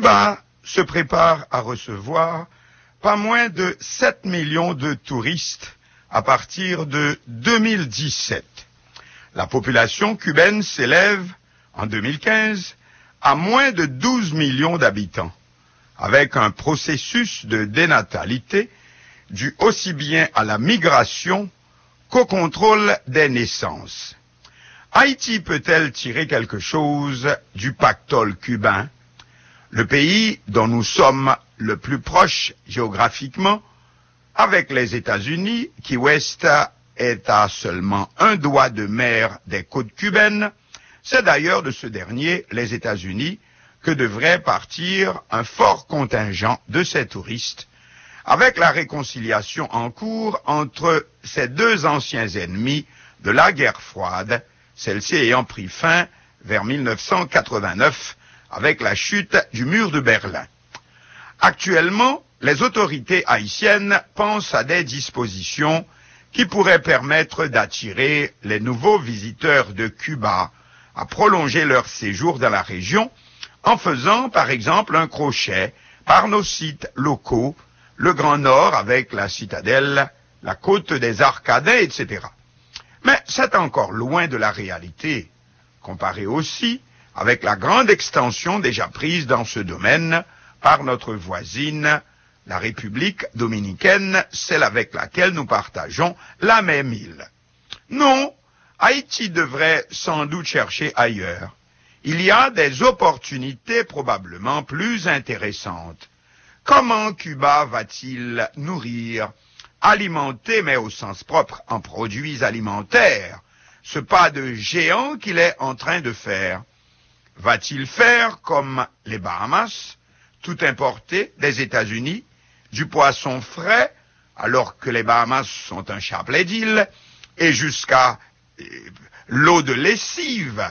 Cuba se prépare à recevoir pas moins de 7 millions de touristes à partir de 2017. La population cubaine s'élève, en 2015, à moins de 12 millions d'habitants, avec un processus de dénatalité dû aussi bien à la migration qu'au contrôle des naissances. Haïti peut-elle tirer quelque chose du pactole cubain, le pays dont nous sommes le plus proche géographiquement, avec les États-Unis, qui ouest est à seulement un doigt de mer des côtes cubaines? C'est d'ailleurs de ce dernier, les États-Unis, que devrait partir un fort contingent de ces touristes, avec la réconciliation en cours entre ces deux anciens ennemis de la guerre froide, celle-ci ayant pris fin vers 1989 avec la chute du mur de Berlin. Actuellement, les autorités haïtiennes pensent à des dispositions qui pourraient permettre d'attirer les nouveaux visiteurs de Cuba à prolonger leur séjour dans la région en faisant par exemple un crochet par nos sites locaux, le Grand Nord avec la citadelle, la côte des Arcadins, etc. Mais c'est encore loin de la réalité, comparé aussi avec la grande extension déjà prise dans ce domaine par notre voisine, la République dominicaine, celle avec laquelle nous partageons la même île. Non, Haïti devrait sans doute chercher ailleurs. Il y a des opportunités probablement plus intéressantes. Comment Cuba va-t-il nourrir, alimenter, mais au sens propre, en produits alimentaires, ce pas de géant qu'il est en train de faire? Va-t-il faire comme les Bahamas, tout importer des États-Unis, du poisson frais, alors que les Bahamas sont un chapelet d'îles, et jusqu'à l'eau de lessive?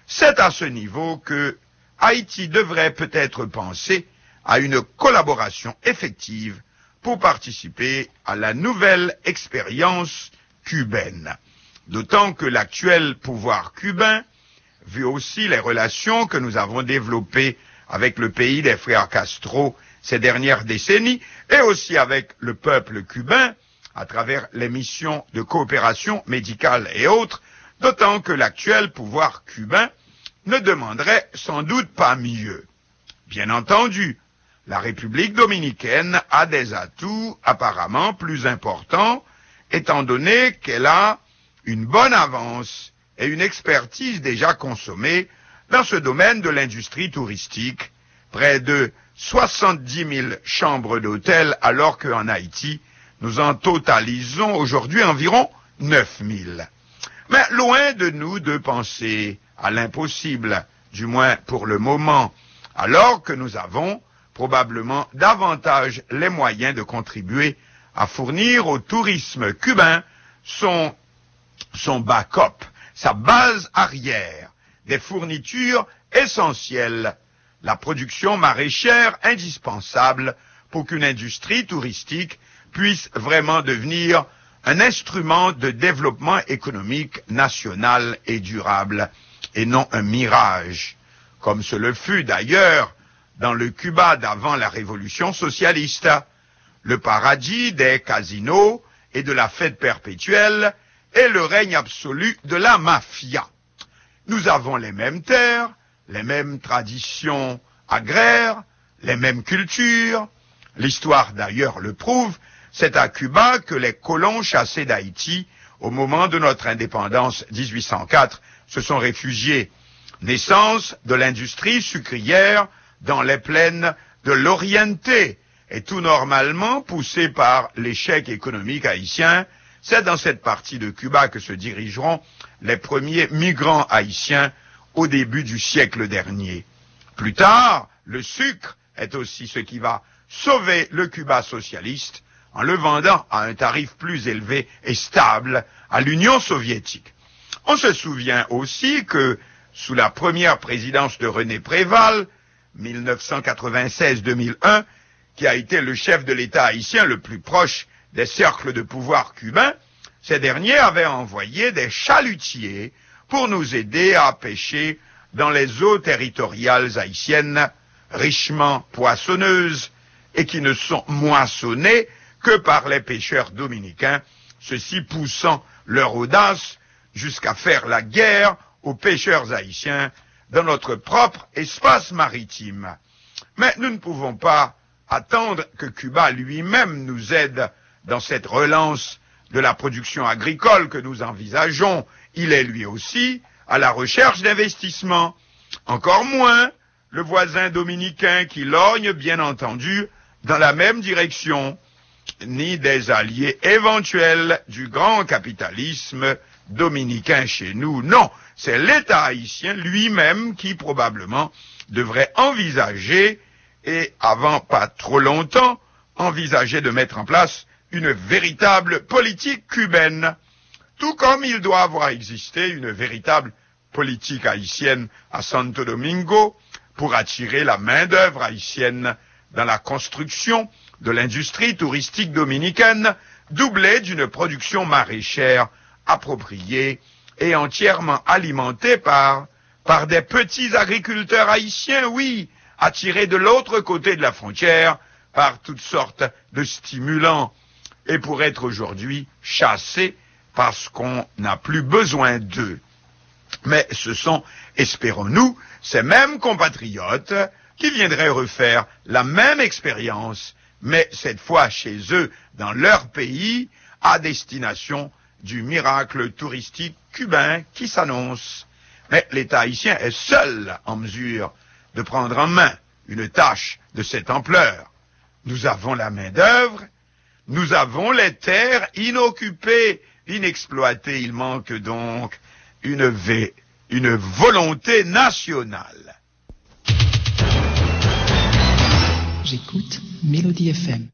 C'est à ce niveau que Haïti devrait peut-être penser à une collaboration effective pour participer à la nouvelle expérience cubaine. D'autant que l'actuel pouvoir cubain, vu aussi les relations que nous avons développées avec le pays des frères Castro ces dernières décennies, et aussi avec le peuple cubain, à travers les missions de coopération médicale et autres, d'autant que l'actuel pouvoir cubain ne demanderait sans doute pas mieux. Bien entendu, la République dominicaine a des atouts apparemment plus importants, étant donné qu'elle a une bonne avance et une expertise déjà consommée dans ce domaine de l'industrie touristique, près de 70 000 chambres d'hôtel, alors qu'en Haïti, nous en totalisons aujourd'hui environ 9 000. Mais loin de nous de penser à l'impossible, du moins pour le moment, alors que nous avons probablement davantage les moyens de contribuer à fournir au tourisme cubain son backup, sa base arrière, des fournitures essentielles, la production maraîchère indispensable pour qu'une industrie touristique puisse vraiment devenir un instrument de développement économique national et durable, et non un mirage, comme ce le fut d'ailleurs dans le Cuba d'avant la révolution socialiste, le paradis des casinos et de la fête perpétuelle et le règne absolu de la mafia. Nous avons les mêmes terres, les mêmes traditions agraires, les mêmes cultures. L'histoire d'ailleurs le prouve, c'est à Cuba que les colons chassés d'Haïti, au moment de notre indépendance 1804, se sont réfugiés. Naissance de l'industrie sucrière dans les plaines de l'Oriente, et tout normalement poussé par l'échec économique haïtien. C'est dans cette partie de Cuba que se dirigeront les premiers migrants haïtiens au début du siècle dernier. Plus tard, le sucre est aussi ce qui va sauver le Cuba socialiste en le vendant à un tarif plus élevé et stable à l'Union soviétique. On se souvient aussi que, sous la première présidence de René Préval, 1996-2001, qui a été le chef de l'État haïtien le plus proche des cercles de pouvoir cubains, ces derniers avaient envoyé des chalutiers pour nous aider à pêcher dans les eaux territoriales haïtiennes richement poissonneuses et qui ne sont moissonnées que par les pêcheurs dominicains, ceux-ci poussant leur audace jusqu'à faire la guerre aux pêcheurs haïtiens dans notre propre espace maritime. Mais nous ne pouvons pas attendre que Cuba lui-même nous aide dans cette relance de la production agricole que nous envisageons. Il est lui aussi à la recherche d'investissements. Encore moins le voisin dominicain qui lorgne, bien entendu, dans la même direction, ni des alliés éventuels du grand capitalisme dominicain chez nous. Non, c'est l'État haïtien lui-même qui probablement devrait envisager, et avant pas trop longtemps, envisager de mettre en place une véritable politique cubaine, tout comme il doit avoir existé une véritable politique haïtienne à Santo Domingo pour attirer la main-d'œuvre haïtienne dans la construction de l'industrie touristique dominicaine, doublée d'une production maraîchère appropriée et entièrement alimentée par des petits agriculteurs haïtiens, oui, attirés de l'autre côté de la frontière par toutes sortes de stimulants, et pour être aujourd'hui chassés parce qu'on n'a plus besoin d'eux. Mais ce sont, espérons-nous, ces mêmes compatriotes qui viendraient refaire la même expérience, mais cette fois chez eux, dans leur pays, à destination du miracle touristique cubain qui s'annonce. Mais l'État haïtien est seul en mesure de prendre en main une tâche de cette ampleur. Nous avons la main-d'œuvre, nous avons les terres inoccupées, inexploitées. Il manque donc une volonté nationale. J'écoute Mélodie FM.